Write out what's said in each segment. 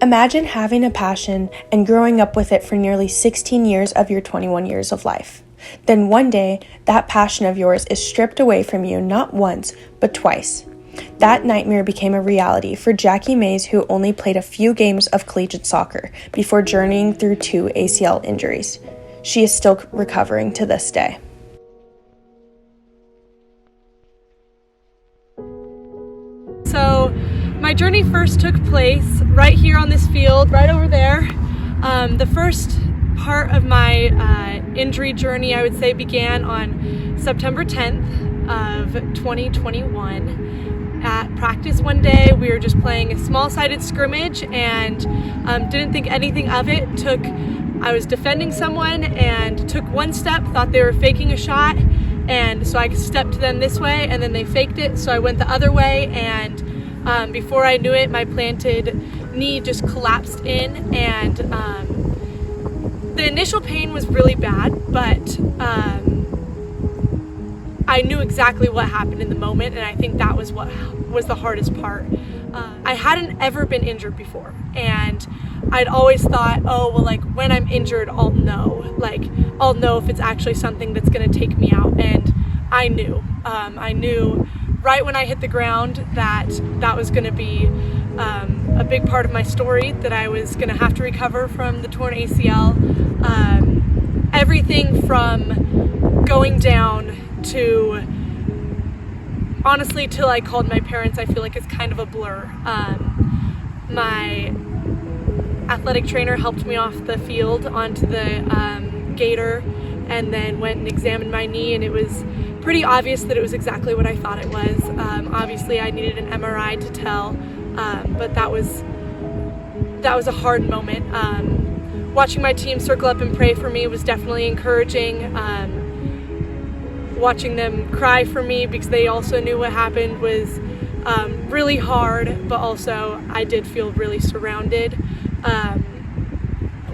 Imagine having a passion and growing up with it for nearly 16 years of your 21 years of life. Then one day, that passion of yours is stripped away from you not once, but twice. That nightmare became a reality for Jaci Maze, who only played a few games of collegiate soccer before journeying through 2 ACL injuries. She is still recovering to this day. So my journey first took place right here on this field, right over there. The first part of my injury journey, I would say, began on September 10th of 2021. At practice one day, we were just playing a small-sided scrimmage and didn't think anything of it. I was defending someone and took one step, thought they were faking a shot, and so I stepped to them this way and then they faked it, so I went the other way, and before I knew it, my planted knee just collapsed in, and the initial pain was really bad, but I knew exactly what happened in the moment, and I think that was what was the hardest part. I hadn't ever been injured before, and I'd always thought, oh, well, like, when I'm injured, I'll know. Like, I'll know if it's actually something that's gonna take me out, and I knew. I knew right when I hit the ground that was gonna be a big part of my story, that I was gonna have to recover from the torn ACL. Everything from going down to, honestly, till I called my parents, I feel like it's kind of a blur. My athletic trainer helped me off the field onto the gator, and then went and examined my knee, and it was pretty obvious that it was exactly what I thought it was. Obviously I needed an MRI to tell, but that was a hard moment. Watching my team circle up and pray for me was definitely encouraging. Watching them cry for me because they also knew what happened was really hard, but also I did feel really surrounded.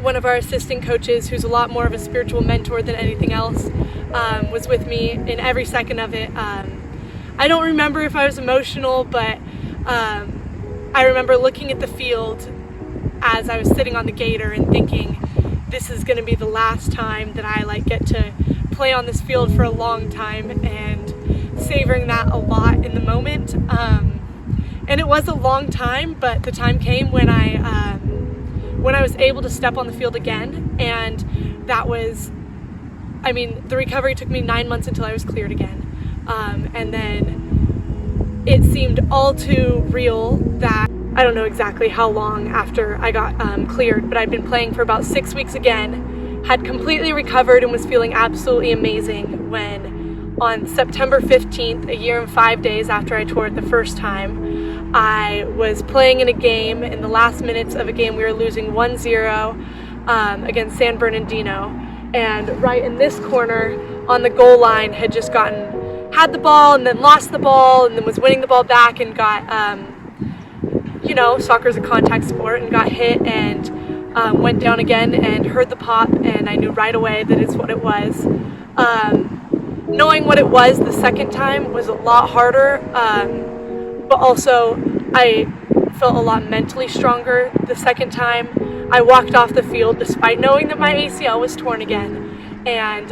One of our assistant coaches, who's a lot more of a spiritual mentor than anything else, was with me in every second of it. I don't remember if I was emotional, but I remember looking at the field as I was sitting on the gator and thinking, this is going to be the last time that I get to play on this field for a long time, and savoring that a lot in the moment. And it was a long time, but the time came when I was able to step on the field again, and that was, the recovery took me 9 months until I was cleared again. And then it seemed all too real that I don't know exactly how long after I got cleared, but I'd been playing for about 6 weeks again, had completely recovered and was feeling absolutely amazing when on September 15th, a year and 5 days after I tore it the first time, I was playing in a game, in the last minutes of a game we were losing 1-0 against San Bernardino, and right in this corner on the goal line had the ball and then lost the ball and then was winning the ball back and got, soccer's a contact sport, and got hit and went down again and heard the pop, and I knew right away that it's what it was. Knowing what it was the second time was a lot harder, but also I felt a lot mentally stronger the second time. I walked off the field despite knowing that my ACL was torn again, and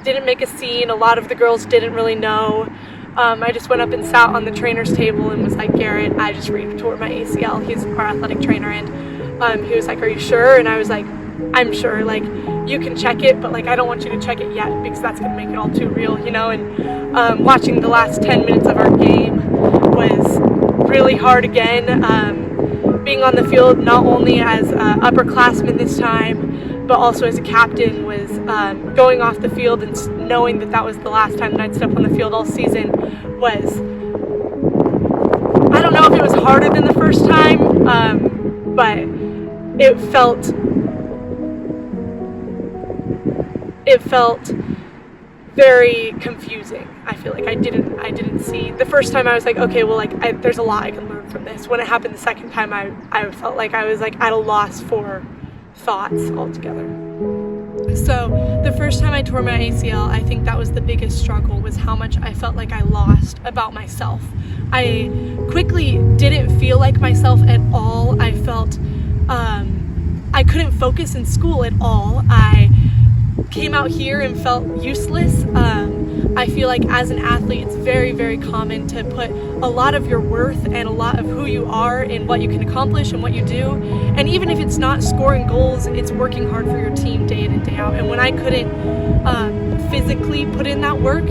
didn't make a scene. A lot of the girls didn't really know. I just went up and sat on the trainer's table and was like, Garrett, I just tore my ACL. He's our athletic trainer, and he was like, are you sure? And I was like, I'm sure, you can check it, but I don't want you to check it yet because that's gonna make it all too real, and watching the last 10 minutes of our game was really hard again. Being on the field not only as an upperclassman this time, but also as a captain, was going off the field and knowing that was the last time that I'd step on the field all season was, I don't know if it was harder than the first time, but it felt very confusing. I feel like I didn't see. The first time I was like, okay, well, there's a lot I can learn from this. When it happened the second time, I felt like I was at a loss for thoughts altogether. So the first time I tore my ACL, I think that was the biggest struggle, was how much I felt like I lost about myself. I quickly didn't feel like myself at all. I felt couldn't focus in school at all. I came out here and felt useless. I feel like as an athlete, it's very, very common to put a lot of your worth and a lot of who you are in what you can accomplish and what you do. And even if it's not scoring goals, it's working hard for your team day in and day out. And when I couldn't physically put in that work,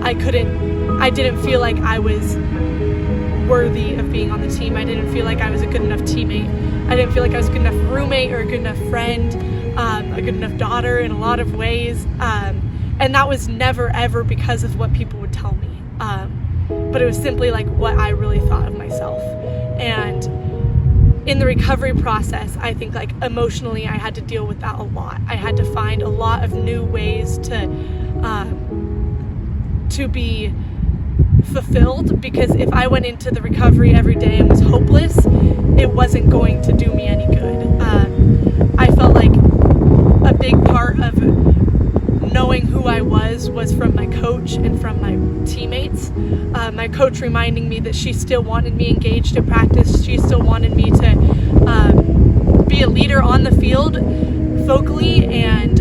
I didn't feel like I was worthy of being on the team. I didn't feel like I was a good enough teammate. I didn't feel like I was a good enough roommate or a good enough friend, a good enough daughter in a lot of ways. And that was never, ever because of what people would tell me. But it was simply like what I really thought of myself. And in the recovery process, I think like emotionally I had to deal with that a lot. I had to find a lot of new ways to be fulfilled, because if I went into the recovery every day and was hopeless, it wasn't going to do me any good. I felt like a big part of knowing who I was from my coach and from my teammates. My coach reminding me that she still wanted me engaged in practice. She still wanted me to be a leader on the field, vocally and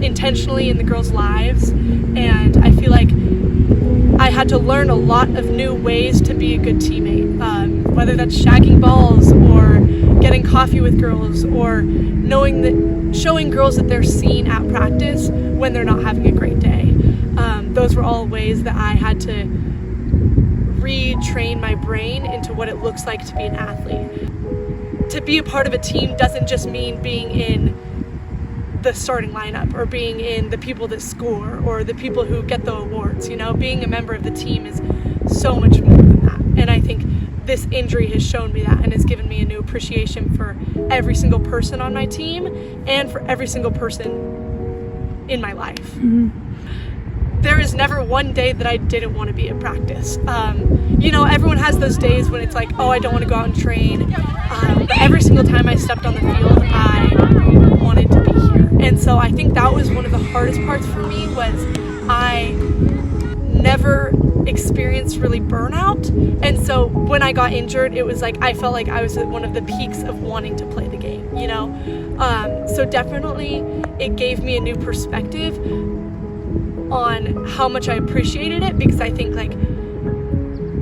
intentionally in the girls' lives. And I feel like I had to learn a lot of new ways to be a good teammate, whether that's shagging balls or getting coffee with girls, or showing girls that they're seen at practice when they're not having a great day. Those were all ways that I had to retrain my brain into what it looks like to be an athlete. To be a part of a team doesn't just mean being in the starting lineup or being in the people that score or the people who get the awards. Being a member of the team is so much more than that. And I think this injury has shown me that and has given me a new appreciation for every single person on my team and for every single person in my life. Mm-hmm. There is never one day that I didn't want to be at practice. Everyone has those days when it's like, oh, I don't want to go out and train. But every single time I stepped on the field, I wanted to be here. And so I think that was one of the hardest parts for me, was I never experienced really burnout. And so when I got injured, it was like I felt like I was at one of the peaks of wanting to play the game, So definitely it gave me a new perspective on how much I appreciated it, because I think like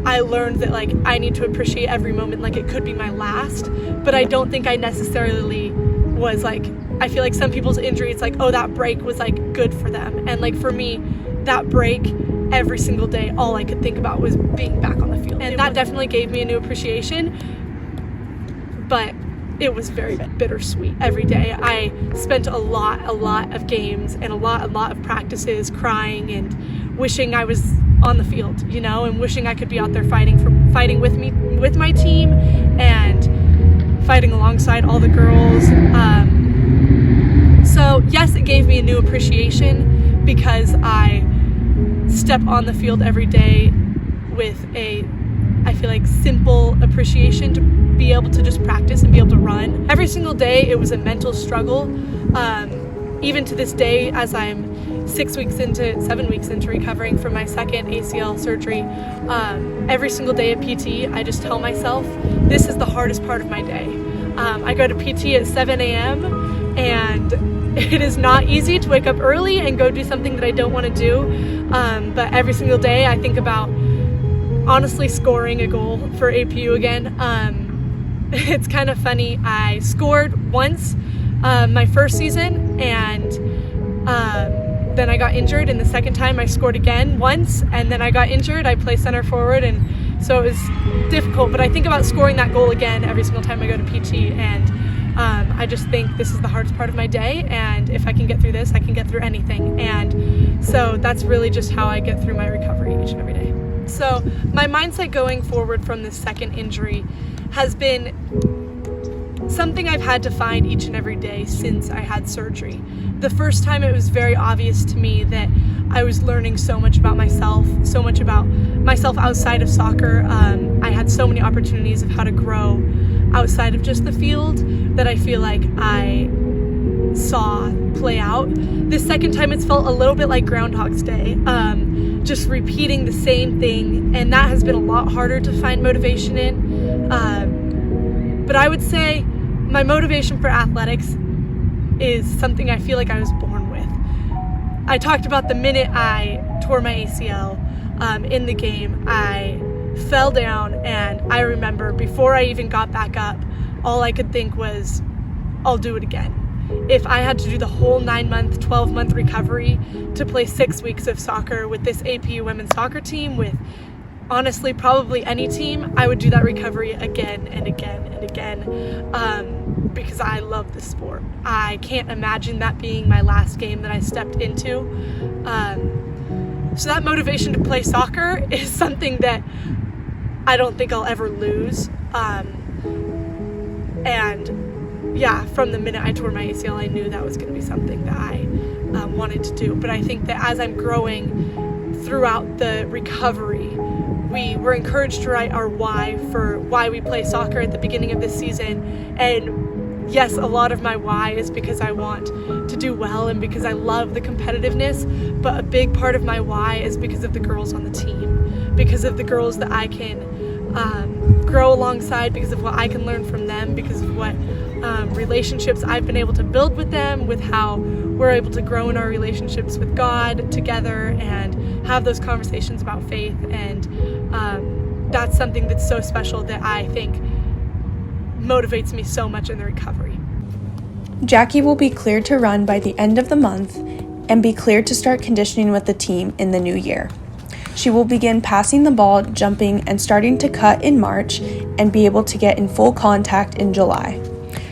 I learned that like I need to appreciate every moment like it could be my last. But I don't think I necessarily was like, I feel like some people's injury, it's like, oh, that break was like good for them. And like for me, that break every single day, all I could think about was being back on the field. And that definitely gave me a new appreciation, but it was very bittersweet every day. I spent a lot of games and a lot of practices crying and wishing I was on the field, and wishing I could be out there fighting with my team and fighting alongside all the girls. So yes, it gave me a new appreciation because I step on the field every day with I feel like simple appreciation to be able to just practice and be able to run. Every single day it was a mental struggle. Even to this day, as I'm 7 weeks into recovering from my second ACL surgery, every single day at PT, I just tell myself, this is the hardest part of my day. I go to PT at 7 a.m. and it is not easy to wake up early and go do something that I don't want to do. But every single day I think about honestly scoring a goal for APU again. It's kind of funny. I scored once my first season, and then I got injured, and the second time I scored again once, and then I got injured. I play center forward, and so it was difficult, but I think about scoring that goal again every single time I go to PT, and I just think this is the hardest part of my day, and if I can get through this, I can get through anything. And so that's really just how I get through my recovery each and every day. So my mindset going forward from this second injury has been something I've had to find each and every day since I had surgery. The first time it was very obvious to me that I was learning so much about myself outside of soccer. I had so many opportunities of how to grow outside of just the field that I feel like I saw play out. This second time it's felt a little bit like Groundhog's Day, just repeating the same thing, and that has been a lot harder to find motivation in. But I would say my motivation for athletics is something I feel like I was born with. I talked about the minute I tore my ACL in the game. I fell down, and I remember before I even got back up, all I could think was, I'll do it again. If I had to do the whole 9-month, 12-month recovery to play 6 weeks of soccer with this APU women's soccer team, with honestly probably any team, I would do that recovery again and again and again, because I love the sport. I can't imagine that being my last game that I stepped into. So that motivation to play soccer is something that I don't think I'll ever lose. And yeah, from the minute I tore my ACL, I knew that was going to be something that I wanted to do. But I think that as I'm growing throughout the recovery, we were encouraged to write our why for why we play soccer at the beginning of this season. And yes, a lot of my why is because I want to do well and because I love the competitiveness, but a big part of my why is because of the girls on the team, because of the girls that I can grow alongside, because of what I can learn from them, because of what relationships I've been able to build with them, with how we're able to grow in our relationships with God together and have those conversations about faith. And that's something that's so special that I think motivates me so much in the recovery. Jaci will be cleared to run by the end of the month and be cleared to start conditioning with the team in the new year. She will begin passing the ball, jumping, and starting to cut in March and be able to get in full contact in July.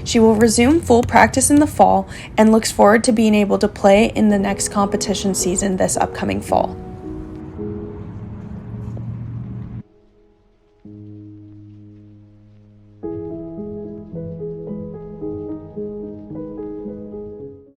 She will resume full practice in the fall and looks forward to being able to play in the next competition season this upcoming fall.